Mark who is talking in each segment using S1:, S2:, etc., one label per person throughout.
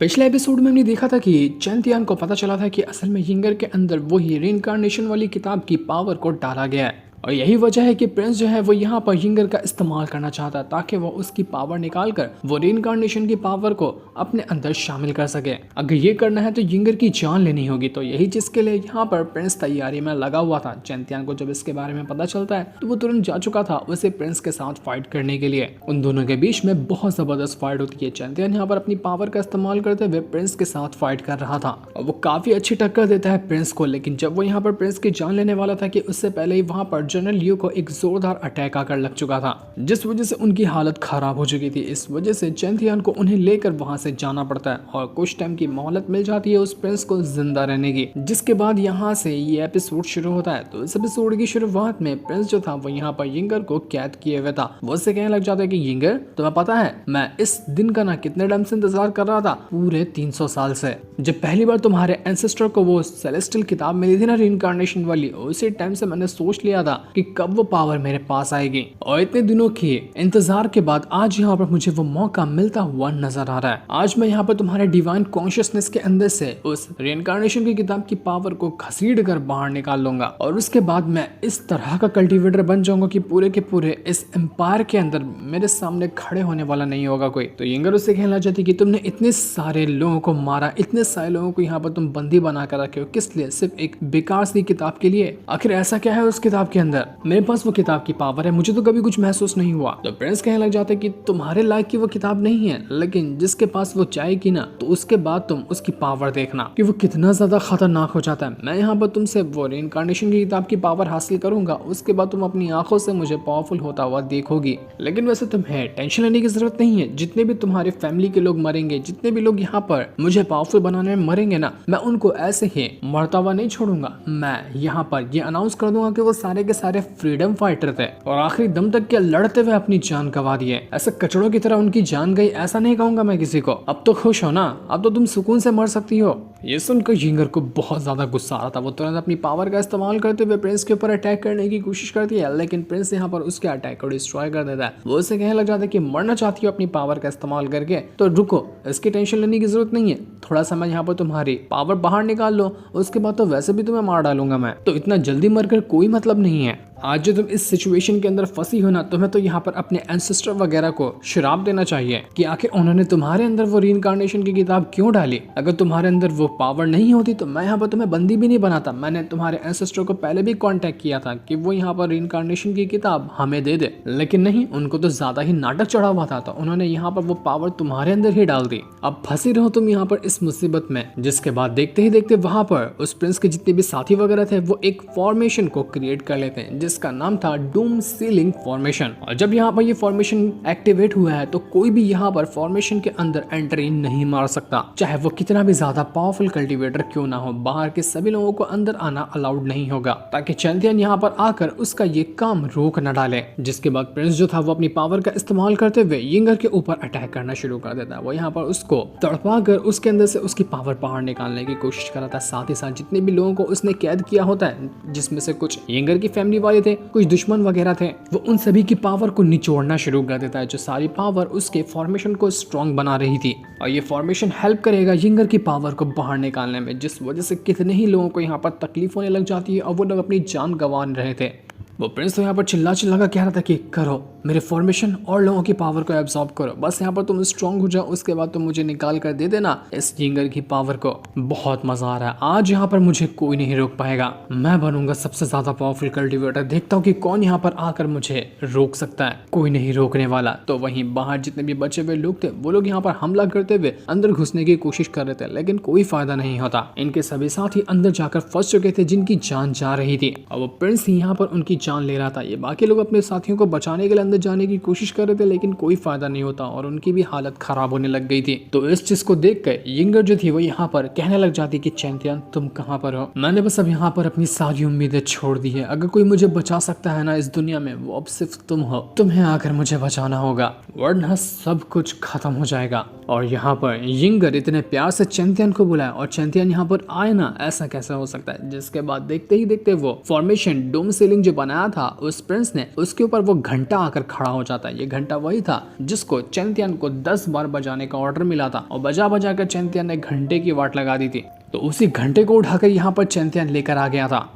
S1: पिछले एपिसोड में हमने देखा था कि चैंतियान को पता चला था कि असल में यिंगर के अंदर वही रीइंकार्नेशन वाली किताब की पावर को डाला गया है और यही वजह है कि प्रिंस जो है वो यहाँ पर यिंगर का इस्तेमाल करना चाहता है ताकि वो उसकी पावर निकाल कर वो रीइंकार्नेशन की पावर को अपने अंदर शामिल कर सके। अगर ये करना है तो यिंगर की जान लेनी होगी, तो यही चीज के लिए यहाँ पर प्रिंस तैयारी में लगा हुआ था। चैंतियान को जब इसके बारे में पता चलता है तो वो तुरंत जा चुका था उसे प्रिंस के साथ फाइट करने के लिए। उन दोनों के बीच में बहुत जबरदस्त फाइट होती है। चैंतियान यहाँ पर अपनी पावर का इस्तेमाल करते हुए प्रिंस के साथ फाइट कर रहा था और वो काफी अच्छी टक्कर देता है प्रिंस को, लेकिन जब वो यहाँ पर प्रिंस की जान लेने वाला था कि उससे पहले ही वहां पर जनरल लियो को एक जोरदार अटैक आकर लग चुका था, जिस वजह से उनकी हालत खराब हो चुकी थी। इस वजह से चैंतियान को उन्हें लेकर वहां से जाना पड़ता है और कुछ टाइम की मोहलत मिल जाती है उस प्रिंस को जिंदा रहने की, जिसके बाद यहाँ से ये एपिसोड शुरू होता है। तो इस एपिसोड की शुरुआत में प्रिंस जो था वो यहाँ पर यिंगर को कैद किए हुए था। वो उससे कहने लग जाता है कि यिंगर, तुम्हें पता है मैं इस दिन का ना कितने टाइम से इंतजार कर रहा था, पूरे 300 साल से। जब पहली बार तुम्हारे एंसेस्टर को वो सेलेस्टियल किताब मिली थी ना रीइंकार्नेशन वाली, उसी टाइम से मैंने सोच लिया था कि कब वो पावर मेरे पास आएगी और इतने दिनों के इंतजार के बाद आज यहाँ पर मुझे वो मौका मिलता हुआ नजर आ रहा है। आज मैं यहाँ पर तुम्हारे डिवाइन कॉन्शियसनेस के अंदर से उस रीइंकार्नेशन की किताब की पावर को घसीट कर बाहर निकाल लूंगा और उसके बाद मैं इस तरह का कल्टीवेटर बन जाऊंगा कि पूरे के पूरे इस एम्पायर के अंदर मेरे सामने खड़े होने वाला नहीं होगा कोई। तो यिंगर उससे कहना चाहती कि तुमने इतने सारे लोगों को मारा, इतने सारे लोगों को यहाँ पर तुम बंदी बना कर रखे हो, किस लिए? सिर्फ एक बेकार सी किताब के लिए? आखिर ऐसा क्या है उस किताब के अंदर? मेरे पास वो किताब की पावर है, मुझे तो कभी कुछ महसूस नहीं हुआ। तो प्रिंस कहने लग जाते कि तुम्हारे लायक की वो किताब नहीं है, लेकिन जिसके पास वो जाएगी ना तो उसके बाद तुम उसकी पावर देखना कि वो कितना ज्यादा खतरनाक हो जाता है। मैं यहाँ पर तुमसे वो रीइंकार्नेशन की किताब की पावर हासिल करूंगा, उसके बाद तुम अपनी आंखों से मुझे पावरफुल होता हुआ देखोगी। लेकिन वैसे तुम्हें टेंशन लेने की जरूरत नहीं है। जितने भी तुम्हारे फैमिली के लोग मरेंगे, जितने भी लोग यहाँ पर मुझे पावरफुल बनाने में मरेंगे ना, मैं उनको ऐसे ही मरता हुआ नहीं छोड़ूंगा। मैं यहाँ पर ये अनाउंस कर दूंगा कि वो सारे के सारे फ्रीडम फाइटर थे और आखिरी दम तक के लड़ते हुए अपनी जान गंवा दी है। ऐसे कचड़ों की तरह उनकी जान गई ऐसा नहीं कहूंगा मैं किसी को। अब तो खुश हो ना, अब तो तुम सुकून से मर सकती हो। ये सुनकर यिंगर को बहुत ज्यादा गुस्सा आ रहा था। वो तुरंत अपनी पावर का इस्तेमाल करते हुए प्रिंस के ऊपर अटैक करने की कोशिश करती है, लेकिन प्रिंस यहाँ पर उसके अटैक को डिस्ट्रॉय कर देता है। वो उसे कहने लग जाता है कि मरना चाहती हो अपनी पावर का इस्तेमाल करके, तो रुको, इसकी टेंशन लेने की जरूरत नहीं है। थोड़ा समय यहाँ पर तुम्हारी पावर बाहर निकाल लो, उसके बाद तो वैसे भी तुम्हें मार डालूंगा मैं। तो इतना जल्दी मरकर कोई मतलब नहीं है। आज जो तुम इस सिचुएशन के अंदर फंसी हो ना, तुम्हें तो यहाँ पर अपने एंसेस्टर वगैरह को श्राप देना चाहिए कि आखिर उन्होंने तुम्हारे अंदर वो रीइंकार्नेशन की किताब क्यों डाली। अगर तुम्हारे अंदर वो पावर नहीं होती तो मैं यहाँ पर तुम्हें बंदी भी नहीं बनाता। मैंने तुम्हारे एंसेस्टर को पहले भी कांटेक्ट किया था कि वो यहाँ पर रीइंकार्नेशन की किताब हमें दे दे, लेकिन नहीं, उनको तो ज्यादा ही नाटक चढ़ा हुआ था, तो उन्होंने यहाँ पर वो पावर तुम्हारे अंदर ही डाल दी। अब फंसी रहो तुम यहाँ पर इस मुसीबत में। जिसके बाद देखते ही देखते वहां पर उस प्रिंस के जितने भी साथी वगैरह थे वो एक फॉर्मेशन को क्रिएट कर लेते हैं जिसका नाम था डूम सीलिंग फॉर्मेशन। और जब यहाँ पर ये फॉर्मेशन एक्टिवेट हुआ है तो कोई भी यहाँ पर फॉर्मेशन के अंदर एंट्री नहीं मार सकता, चाहे वो कितना भी ज्यादा पावरफुल कल्टीवेटर क्यों ना हो। बाहर के सभी लोगों को अंदर आना अलाउड नहीं होगा ताकि चैंतियन यहाँ पर आकर उसका ये काम रोक न डाले। जिसके बाद प्रिंस जो था वो अपनी पावर का इस्तेमाल करते हुए यिंगर के ऊपर अटैक करना शुरू कर देता है। वो यहाँ पर उसको तड़पा कर उसके अंदर से उसकी पावर बाहर निकालने की कोशिश कर रहा था। साथ ही साथ जितने भी लोगों को उसने कैद किया होता है, जिसमें से कुछ यिंगर की फैमिली वाले थे, कुछ दुश्मन वगैरह थे, वो उन सभी की पावर को निचोड़ना शुरू कर देता है, जो सारी पावर उसके फॉर्मेशन को स्ट्रॉन्ग बना रही थी। और ये फॉर्मेशन हेल्प करेगा यिंगर की पावर को बाहर निकालने में, जिस वजह से कितने ही लोगों को यहाँ पर तकलीफ होने लग जाती है और वो लोग अपनी जान गंवा रहे थे। वो प्रिंस तो यहाँ पर चिल्ला कर कह रहा था कि करो मेरे फॉर्मेशन और लोगों की पावर को एब्सॉर्ब करो, बस यहाँ पर तुम स्ट्रॉन्ग हो जाओ, उसके बाद तुम मुझे निकाल कर दे देना इस यिंगर की पावर को। बहुत मजा आ रहा है, आज यहाँ पर मुझे कोई नहीं रोक पाएगा। मैं बनूंगा सबसे ज्यादा पावरफुल कल्टीवेटर, देखता हूँ कि कौन यहाँ पर आकर मुझे रोक सकता है। कोई नहीं रोकने वाला। तो वहीं बाहर जितने भी बचे हुए लोग थे वो लोग यहाँ पर हमला करते हुए अंदर घुसने की कोशिश कर रहे थे, लेकिन कोई फायदा नहीं होता। इनके सभी साथी अंदर जाकर फंस चुके थे जिनकी जान जा रही थी और वो प्रिंस ही यहाँ पर उनकी जान ले रहा था। ये बाकी लोग अपने साथियों को बचाने के लिए अंदर जाने की कोशिश कर रहे थे, लेकिन कोई फायदा नहीं होता और उनकी भी हालत खराब होने लग गई थी। तो इस चीज को देख कर यिंगर जो थी वो यहाँ पर कहने लग जाती कि चैंतियन तुम कहाँ पर हो? मैंने बस अब यहाँ पर अपनी सारी उम्मीदें छोड़ दी है। अगर कोई मुझे बचा सकता है ना इस दुनिया में, वो अब सिर्फ तुम हो। तुम्हें आकर मुझे बचाना होगा वरना सब कुछ खत्म हो जाएगा। और यहाँ पर यिंगर इतने प्यार से चैंतियन को बुलाया और चैंतियन यहाँ पर आए ना, ऐसा कैसे हो सकता है? जिसके बाद देखते ही देखते वो फॉर्मेशन डोम सीलिंग जो बनाया था उस प्रिंस ने, उसके ऊपर वो घंटा आकर खड़ा हो जाता है। ये घंटा वही था जिसको चेंटियन को 10 बार बजाने का ऑर्डर मिला था और बजा बजा कर चेंटियन ने घंटे की वाट लगा दी थी। तो उसी घंटे को उठाकर यहाँ पर चेंटियन लेकर आ गया था।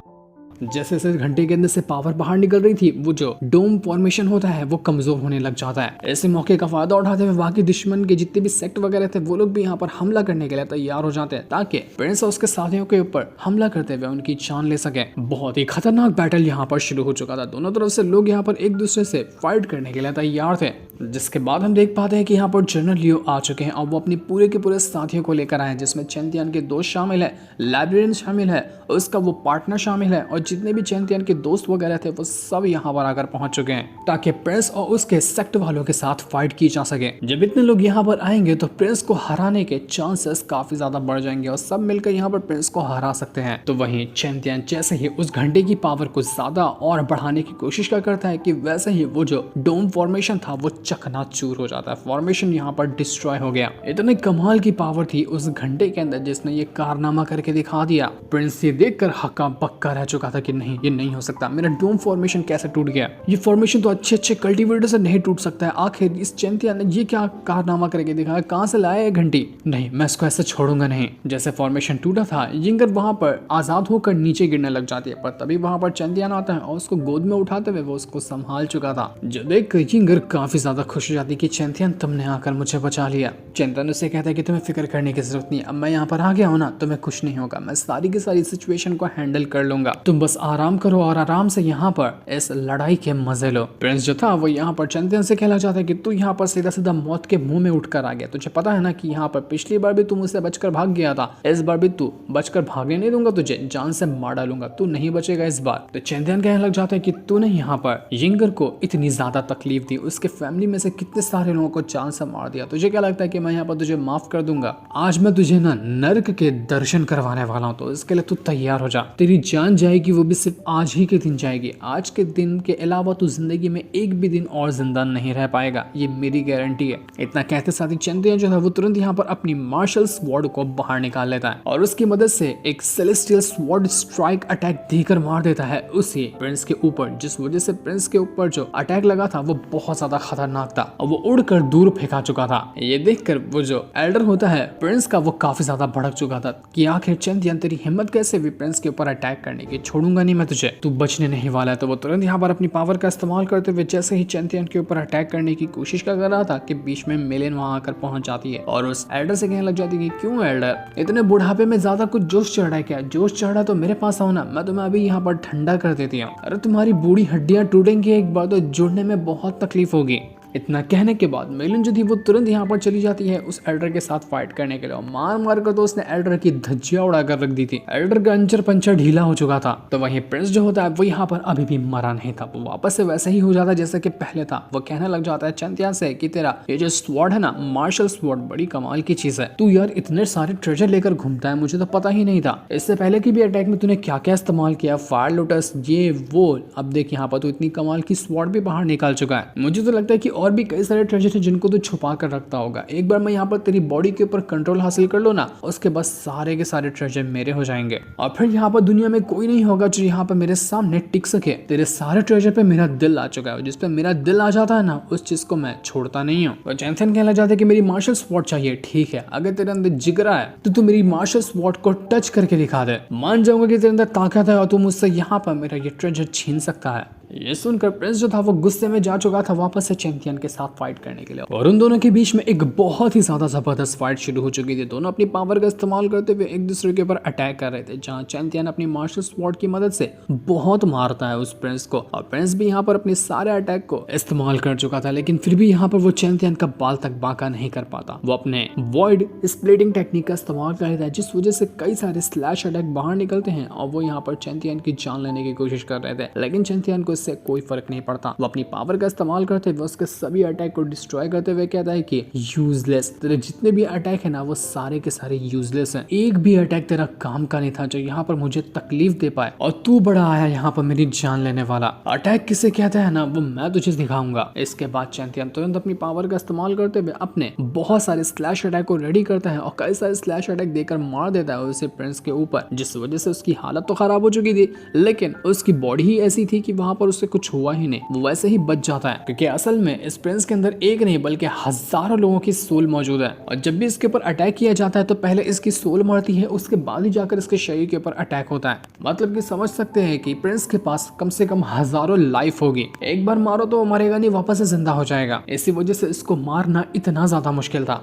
S1: जैसे जैसे घंटे के अंदर से पावर बाहर निकल रही थी, वो जो डोम फॉर्मेशन होता है वो कमजोर होने लग जाता है। ऐसे मौके का फायदा उठाते हुए बाकी दुश्मन के जितने भी सेक्ट वगैरह थे वो लोग भी यहाँ पर हमला करने के लिए तैयार हो जाते हैं ताकि प्रिंस और उसके साथियों के ऊपर हमला करते हुए उनकी जान ले सके। बहुत ही खतरनाक बैटल यहाँ पर शुरू हो चुका था। दोनों तरफ से लोग यहाँ पर एक दूसरे से फाइट करने के लिए तैयार थे, जिसके बाद हम देख पाते हैं कि यहाँ पर जनरल लियो आ चुके हैं और वो अपने पूरे के पूरे साथियों को लेकर आए हैं, जिसमें चेंटियन के दोस्त शामिल है, लाइब्रेरियन शामिल है, उसका वो पार्टनर शामिल है और जितने भी चेंटियन के दोस्त वगैरह थे वो सब यहाँ पर आकर पहुंच चुके हैं ताकि प्रिंस और उसके सेक्ट वालों के साथ फाइट की जा सके। जब इतने लोग यहाँ पर आएंगे तो प्रिंस को हराने के चांसेस काफी ज्यादा बढ़ जाएंगे और सब मिलकर यहाँ पर प्रिंस को हरा सकते हैं। तो वहीं चेंटियन जैसे ही उस घंटे की पावर को ज्यादा और बढ़ाने की कोशिश करता है कि वैसे ही वो जो डोम फॉर्मेशन था वो चकनाचूर हो जाता है। फॉर्मेशन यहाँ पर डिस्ट्रॉय हो गया। इतने कमाल की पावर थी उस घंटे के अंदर जिसने ये कारनामा करके दिखा दिया। प्रिंस ये देखकर हक्का बक्का रह चुका था कि नहीं, ये नहीं हो सकता, मेरा डोम फॉर्मेशन कैसे टूट गया? ये फॉर्मेशन तो अच्छे अच्छे कल्टीवेटर से नहीं टूट सकता है। आखिर इस चेंटियन ने ये क्या कारनामा करके दिखाया? कहाँ से लाया है घंटी? नहीं, मैं इसको ऐसे छोड़ूंगा नहीं। जैसे फॉर्मेशन टूटा था, यिंगर वहां पर आजाद होकर नीचे गिरने लग जाती है, पर तभी वहां पर चेंटियन आता है और उसको गोद में उठाते हुए वो उसको संभाल चुका था। जो देख कर यिंगर काफी ज्यादा खुश हो जाती कि चेंटियन तुमने आकर मुझे बचा लिया। चेंटियन उसे कहता है कि तुम्हें फिक्र करने की जरूरत नहीं है, अब मैं यहाँ पर आ गया हूँ ना, तुम्हें कुछ नहीं होगा, मैं सारी की सारी सिचुएशन को हैंडल कर लूंगा, तुम बस आराम करो और आराम से यहाँ पर इस लड़ाई के मजे लो। प्रिंस जो था वो यहाँ पर चेंटियन से कहना चाहता है कि तू यहाँ पर सीधा सीधा मौत के मुंह में उठकर आ गया। तुझे पता है ना कि यहाँ पर पिछली बार भी तू मुझसे बचकर भाग गया था, इस बार भी तू बचकर भागने नहीं दूंगा, तुझे जान से मार डालूंगा, तू नहीं बचेगा इस बार। तो चेंटियन कहने लग जाता है कि तूने यहाँ पर यिंगर को इतनी ज्यादा तकलीफ दी, उसके फैमिली में से कितने सारे लोगों को जान से मार दिया, तुझे क्या लगता है कि मैं यहाँ पर तुझे माफ कर दूंगा? आज मैं तुझे ना नर्क के दर्शन करवाने वाला हूँ, तो इसके लिए तू तैयार हो जा। तेरी जान जाएगी, वो भी सिर्फ आज ही के दिन जाएगी। आज के दिन के अलावा तू जिंदगी में एक भी दिन और जिंदा नहीं रह पाएगा, ये मेरी गारंटी है। इतना कहते साथ ही चेंटियन जो है वो तुरंत यहाँ पर अपनी मार्शल स्वॉर्ड को बाहर निकाल लेता है और उसकी मदद से एक सेलेस्टियल स्वॉर्ड स्ट्राइक अटैक देकर मार देता है उसी प्रिंस के ऊपर, जिस वजह से प्रिंस के ऊपर जो अटैक लगा था वो बहुत ज्यादा खतरनाक था और वो उड़कर दूर फेंका चुका था। ये देखकर वो जो एल्डर होता है प्रिंस का, वो काफी ज्यादा भड़क चुका था कि आखिर चेंटियन तेरी हिम्मत कैसे हुई प्रिंस के ऊपर अटैक करने की, छोड़ूंगा नहीं मैं तुझे, तू बचने नहीं वाला है। तो वो तुरंत यहाँ पर अपनी पावर का इस्तेमाल करते हुए जैसे ही चेंटियन के ऊपर अटैक करने की कोशिश कर रहा था कि बीच में मेलिन वहां आकर पहुंच जाती है और उस एल्डर से कहने लग जाती है कि क्यों एल्डर, इतने बुढ़ापे में ज्यादा कुछ जोश चढ़ रहा है क्या? जोश चढ़ा तो मेरे पास आओ ना, मैं तुम्हें अभी यहाँ पर ठंडा कर देती हूँ। अरे तुम्हारी बूढ़ी हड्डियां टूटेंगी एक बार तो जुड़ने में बहुत तकलीफ होगी। इतना कहने के बाद मेलिन जो थी वो तुरंत यहाँ पर चली जाती है उस एल्डर के साथ फाइट करने के लिए। मार मार कर तो उसने एल्डर की धज्जियां उड़ाकर रख दी थी। एल्डर का अंचर पंचर ढीला हो चुका था। तो वहीं प्रिंस जो होता है वो यहाँ पर अभी भी मरा नहीं था, वो वापस से वैसे ही हो जाता जैसे कि पहले था। वो कहने लग जाता है चेंटियन से कि तेरा ये जो स्वॉर्ड है ना, मार्शल स्वॉर्ड, बड़ी कमाल की चीज है। तू यार इतने सारे ट्रेजर लेकर घूमता है, मुझे तो पता ही नहीं था। इससे पहले की भी अटैक में तूने क्या क्या इस्तेमाल किया, फायर लोटस, ये वो, अब देख यहाँ पर तो इतनी कमाल की स्वॉर्ड भी बाहर निकाल चुका है। मुझे तो लगता है कि और भी कई सारे ट्रेजर है जिनको तू छुपा कर रखता होगा। एक बार मैं यहाँ पर तेरी बॉडी के ऊपर कंट्रोल हासिल कर लो ना, उसके बाद सारे के सारे ट्रेजर मेरे हो जाएंगे और फिर यहाँ पर दुनिया में कोई नहीं होगा जो यहाँ पर मेरे सामने टिक सके। तेरे सारे ट्रेजर पे मेरा दिल आ चुका है, जिस पे मेरा दिल आ जाता है ना, उस चीज को मैं छोड़ता नहीं हूँ। तो चेंटियन कहना चाहते कि मेरी मार्शल स्वॉर्ड चाहिए। ठीक है, अगर तेरे अंदर जिगरा है तो तू मेरी मार्शल स्वॉर्ड को टच करके दिखा दे, मान जाऊंगा कि तेरे अंदर ताकत है और तू मुझसे यहाँ पर मेरा ये ट्रेजर छीन सकता है। ये सुनकर प्रिंस जो था वो गुस्से में जा चुका था वापस से चेंटियन के साथ फाइट करने के लिए और उन दोनों के बीच में एक बहुत ही ज्यादा जबरदस्त फाइट शुरू हो चुकी थी। दोनों अपनी पावर का इस्तेमाल करते हुए एक दूसरे के ऊपर अटैक कर रहे थे, जहां चेंटियन अपनी मार्शल स्वॉर्ड की मदद से बहुत मारता है उस प्रिंस को और प्रिंस भी यहाँ पर अपने सारे अटैक को इस्तेमाल कर चुका था, लेकिन फिर भी यहाँ पर वो चेंटियन का बाल तक बांका नहीं कर पाता। वो अपने वॉइड स्प्लिटिंग टेक्निक का इस्तेमाल कर रहा है, जिस वजह से कई सारे स्लैश अटैक बाहर निकलते हैं और वो यहाँ पर चेंटियन की जान लेने की कोशिश कर रहे थे, लेकिन चेंटियन को इससे कोई फर्क नहीं पड़ता। वो अपनी पावर का इस्तेमाल करते हुए उसके सभी अटैक को डिस्ट्रॉय करते हुए कहता है कि यूजलेस, तेरे जितने भी अटैक है ना वो सारे के सारे यूजलेस हैं, एक भी अटैक तेरा काम का नहीं था जो यहाँ पर मुझे तकलीफ दे पाए, और तू बड़ा आया यहाँ पर मेरी जान लेने वाला। अटैक किसे कहता है ना वो मैं तुझे दिखाऊंगा। इसके बाद चेंटियन तुरंत अपनी पावर का इस्तेमाल करते हुए अपने बहुत सारे स्लैश अटैक को रेडी करता है और कई सारे स्लैश अटैक देकर मार देता है उसे प्रिंस के ऊपर, जिस वजह से उसकी हालत तो खराब हो चुकी थी, लेकिन उसकी बॉडी ही ऐसी थी कि वहां पर उससे कुछ हुआ ही नहीं, वो वैसे ही बच जाता है, क्योंकि असल में इस प्रिंस के अंदर एक नहीं बल्कि हजारों लोगों की सोल मौजूद है। और जब भी इसके ऊपर अटैक किया जाता है तो पहले इसकी सोल मरती है, उसके बाद ही जाकर इसके शरीर के ऊपर अटैक होता है। मतलब कि समझ सकते हैं कि प्रिंस के पास कम से कम हजारों लाइफ होगी, एक बार मारो तो वो मरेगा नहीं, वापस से जिंदा हो जाएगा। इसी वजह से इसको मारना इतना ज्यादा मुश्किल था।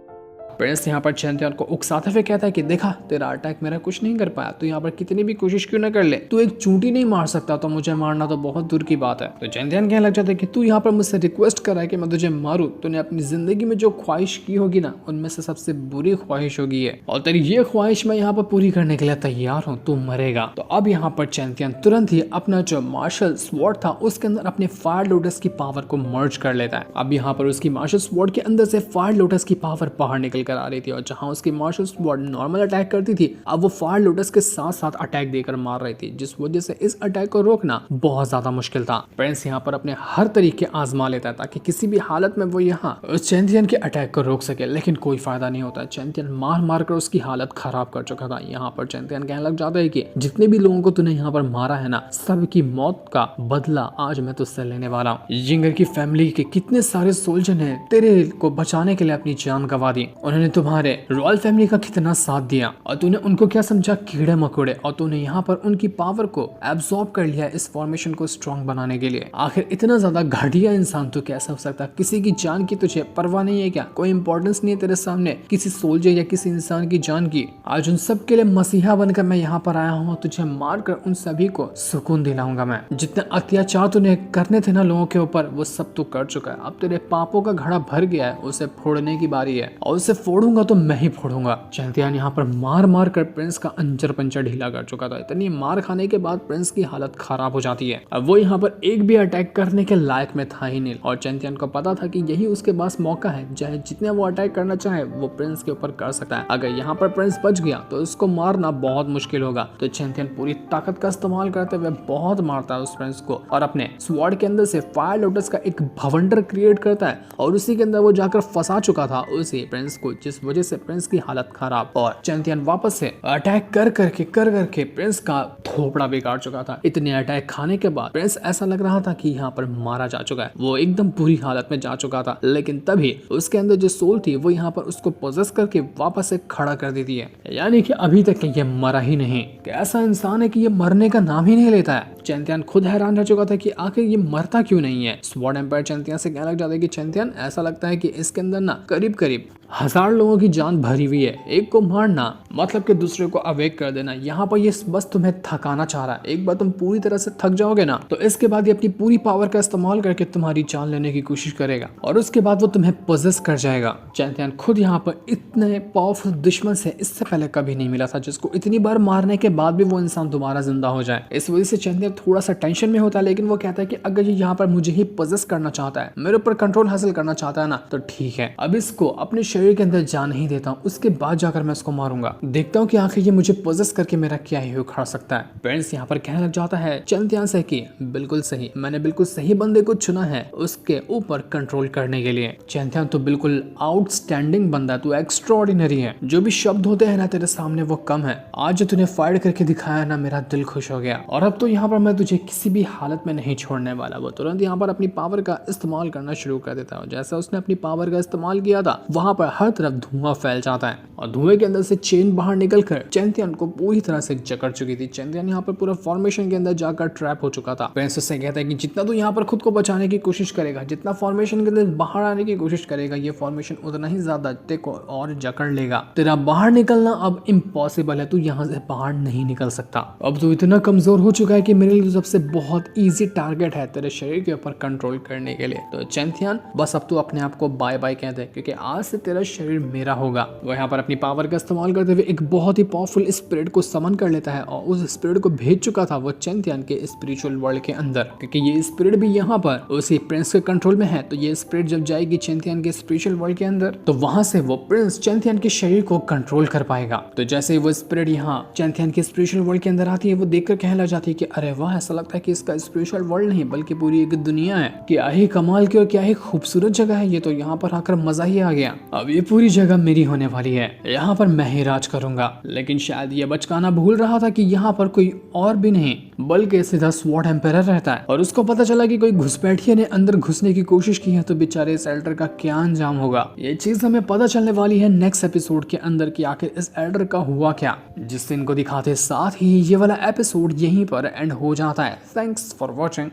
S1: प्रिंस यहाँ पर चैंपियन को उकसाते हुए कहता है कि देखा, तेरा अटैक मेरा कुछ नहीं कर पाया, तो यहाँ पर कितनी भी कोशिश क्यों ना कर ले, तू एक चूंटी नहीं मार सकता, तो मुझे मारना तो बहुत दूर की बात है। तो चैंपियन कहने लग जाता है कि तू यहाँ पर मुझसे रिक्वेस्ट कर रहा है कि मैं तुझे मारूं, तूने अपनी जिंदगी में जो ख्वाहिश की होगी ना, उनमें से सबसे बुरी ख्वाहिश होगी है, और तेरी ये ख्वाहिश मैं यहाँ पर पूरी करने के लिए तैयार हूँ, तू मरेगा। तो अब यहाँ पर चैंपियन तुरंत ही अपना जो मार्शल स्वॉर्ड था उसके अंदर अपने फायर लोटस की पावर को मर्ज कर लेता है। अब यहाँ पर उसकी मार्शल स्वॉर्ड के अंदर से फायर लोटस की पावर बाहर निकल कर आ रही थी, और जहां उसकी मार्शल स्वॉर्ड नॉर्मल अटैक करती थी, अब वो फायर लोटस के साथ साथ अटैक देकर मार रही थी, जिस वजह से इस अटैक को रोकना बहुत ज्यादा मुश्किल था। प्रिंस यहाँ पर अपने हर तरीके आजमा लेता है ताकि किसी भी हालत में वो यहाँ उस चैंपियन के अटैक को रोक सके, लेकिन कोई फायदा नहीं होता। चैंपियन मार मार कर उसकी हालत खराब कर चुका था। यहाँ पर चैंपियन कहने लग जाता है कि जितने भी लोगों को तूने यहाँ पर मारा है ना, सबकी मौत का बदला आज मैं तुझसे लेने वाला हूँ। यिंगर की फैमिली के कितने सारे सोल्जर ने तेरे को बचाने के लिए अपनी जान गंवा दी, उन्होंने तुम्हारे रॉयल फैमिली का कितना साथ दिया, और तूने उनको क्या समझा, कीड़े मकोड़े, और तूने यहाँ पर उनकी पावर को एब्सॉर्ब कर लिया इस फॉर्मेशन को स्ट्रॉन्ग बनाने के लिए। आखिर इतना ज्यादा घटिया इंसान तो कैसे हो सकता? किसी की जान की तुझे परवाह नहीं है क्या? कोई इंपॉर्टेंस नहीं है तेरे सामने किसी सोल्जर या किसी इंसान की जान की? आज उन सब के लिए मसीहा बनकर मैं यहाँ पर आया हूँ, तुझे मार कर उन सभी को सुकून दिलाऊंगा मैं। जितने अत्याचार तूने करने थे ना लोगों के ऊपर, वो सब तो कर चुका है। अब तेरे पापों का घड़ा भर गया है, उसे फोड़ने की बारी है, और उसे फोड़ूंगा तो मैं ही फोड़ूंगा। चैंपियन यहाँ पर मार मार कर प्रिंस का अंजर पंजर ढीला कर चुका था। इतनी मार खाने के बाद प्रिंस की हालत खराब हो जाती है। अब वो यहाँ पर एक भी अटैक करने के लायक में था ही नहीं, और चैंपियन को पता था कि यही उसके पास मौका है, चाहे जितने वो अटैक करना चाहे वो प्रिंस के ऊपर कर सकता है। अगर यहाँ पर प्रिंस बच गया तो उसको मारना बहुत मुश्किल होगा। तो चैंपियन पूरी ताकत का इस्तेमाल करते हुए बहुत मारता है उस प्रिंस को, और अपने स्वॉर्ड के अंदर से फायर लोटस का एक भवंडर क्रिएट करता है, और उसी के अंदर वो जाकर फंसा चुका था उसी प्रिंस को, जिस वजह से प्रिंस की हालत खराब, और चैंपियन वापस से अटैक कर करके प्रिंस का थोपड़ा बिगाड़ चुका था। इतने अटैक खाने के बाद प्रिंस ऐसा लग रहा था कि यहाँ पर मारा जा चुका है, वो एकदम बुरी हालत में जा चुका था। लेकिन तभी उसके अंदर जो सोल थी वो यहाँ पर उसको पोजेस करके वापस से खड़ा कर देती है, यानी कि अभी तक ये मरा ही नहीं। कैसा इंसान है कि ये मरने का नाम ही नहीं लेता है। चैंपियन खुद हैरान रह चुका था कि आखिर ये मरता क्यों नहीं है। स्वॉर्ड एम्पायर चैंपियन से कहने लग जाता है कि चैंपियन, ऐसा लगता है कि इसके अंदर ना करीब करीब 1000 लोगों की जान भरी हुई है, एक को मारना मतलब कि दूसरे को अवेक कर देना। यहाँ पर ये बस तुम्हें थकाना चाह रहा है। एक बार तुम पूरी तरह से थक जाओगे ना, तो इसके बाद ये अपनी पूरी पावर का इस्तेमाल करके तुम्हारी जान लेने की कोशिश करेगा, और उसके बाद वो तुम्हें पोजेस कर जाएगा। चैंपियन खुद यहाँ पर इतने पावरफुल दुश्मन से इससे पहले कभी नहीं मिला था, जिसको इतनी बार मारने के बाद भी वो इंसान दोबारा जिंदा हो जाए। इस वजह से चैंपियन थोड़ा सा टेंशन में होता है, लेकिन वो कहता है कि अगर ये यहाँ पर मुझे ही पोजेस करना चाहता है, मेरे ऊपर कंट्रोल हासिल करना चाहता है ना, तो ठीक है, अब इसको अपने शरीर के अंदर जान नहीं देता हूँ, उसके बाद जाकर मैं इसको मारूंगा, देखता हूँ कि आखिर ये मुझे पोजेस करके मेरा क्या ही उखाड़ सकता है। पेरेंट्स यहाँ पर कहने लग जाता है चैंपियन से कि बिल्कुल सही, मैंने बिल्कुल सही बंदे को चुना है उसके ऊपर कंट्रोल करने के लिए। चैंपियन तो बिल्कुल आउटस्टैंडिंग बंदा है, तू एक्स्ट्राऑर्डिनरी है, जो भी शब्द होते हैं ना तेरे सामने वो कम है। आज जो तूने फाइट करके दिखाया ना, मेरा दिल खुश हो गया, और अब तो यहाँ पर मैं तुझे किसी भी हालत में नहीं छोड़ने वाला। वो तुरंत यहाँ पर अपनी पावर का इस्तेमाल करना शुरू कर देता है। जैसा उसने अपनी पावर का इस्तेमाल किया था, वहां पर हर तरफ धुआं फैल जाता है, और धुएं के अंदर से चेन बाहर निकलकर चैंपियन को पूरी तरह से जकड़ चुकी थी। चैंपियन यहाँ पर पूरा फॉर्मेशन के अंदर जाकर ट्रैप हो चुका था। प्रिंस से कहता है कि जितना तू यहाँ पर खुद को बचाने की कोशिश करेगा, जितना फॉर्मेशन के अंदर बाहर आने की कोशिश करेगा, ये फॉर्मेशन उतना ही ज्यादा तेको और जकड़ लेगा। तेरा बाहर निकलना अब इम्पॉसिबल है, तू यहाँ से बाहर नहीं निकल सकता। अब तू इतना कमजोर हो चुका है कि मेरे लिए सबसे बहुत ईजी टारगेट है तेरे शरीर के ऊपर कंट्रोल करने के लिए। तो चैंपियन बस अब तू अपने आप को बाय बाय कह दे, क्योंकि आज से तेरा शरीर मेरा होगा। वो यहाँ पर अपनी पावर का इस्तेमाल करते हुए एक बहुत ही पावरफुल स्पिरिट को समन कर लेता है, और उस स्पिरिट को भेज चुका था वो चैंपियन के स्पिरिचुअल वर्ल्ड के अंदर, क्योंकि ये स्पिरिट भी यहाँ पर उसी प्रिंस के कंट्रोल में है। तो ये स्पिरिट जब जाएगी चैंपियन के स्पिरिचुअल वर्ल्ड के अंदर, तो वहां से वो प्रिंस चैंपियन के शरीर को कंट्रोल कर पाएगा। तो जैसे ही वो स्पिरिट यहाँ चैंपियन के स्पिरिचुअल वर्ल्ड के अंदर आती है, वो देखकर कहने लग जाती है कि अरे वाह, ऐसा लगता है कि इसका स्पिरिचुअल वर्ल्ड नहीं बल्कि पूरी एक दुनिया है। क्या ही कमाल की और क्या ही खूबसूरत जगह है ये, तो यहाँ पर आकर मजा ही आ गया। अब अब ये पूरी जगह मेरी होने वाली है, यहाँ पर मैं ही राज करूंगा। लेकिन शायद ये बचकाना भूल रहा था कि यहाँ पर कोई और भी नहीं बल्कि सीधा स्वॉर्ड एम्पायर रहता है, और उसको पता चला कि कोई घुसपैठिए ने अंदर घुसने की कोशिश की है, तो बेचारे इस एल्डर का क्या अंजाम होगा। ये चीज हमें पता चलने वाली है नेक्स्ट एपिसोड के अंदर कि आखिर इस एल्डर का हुआ क्या, जिस दिन को दिखाते साथ ही ये वाला एपिसोड यहीं पर एंड हो जाता है। Thanks for watching.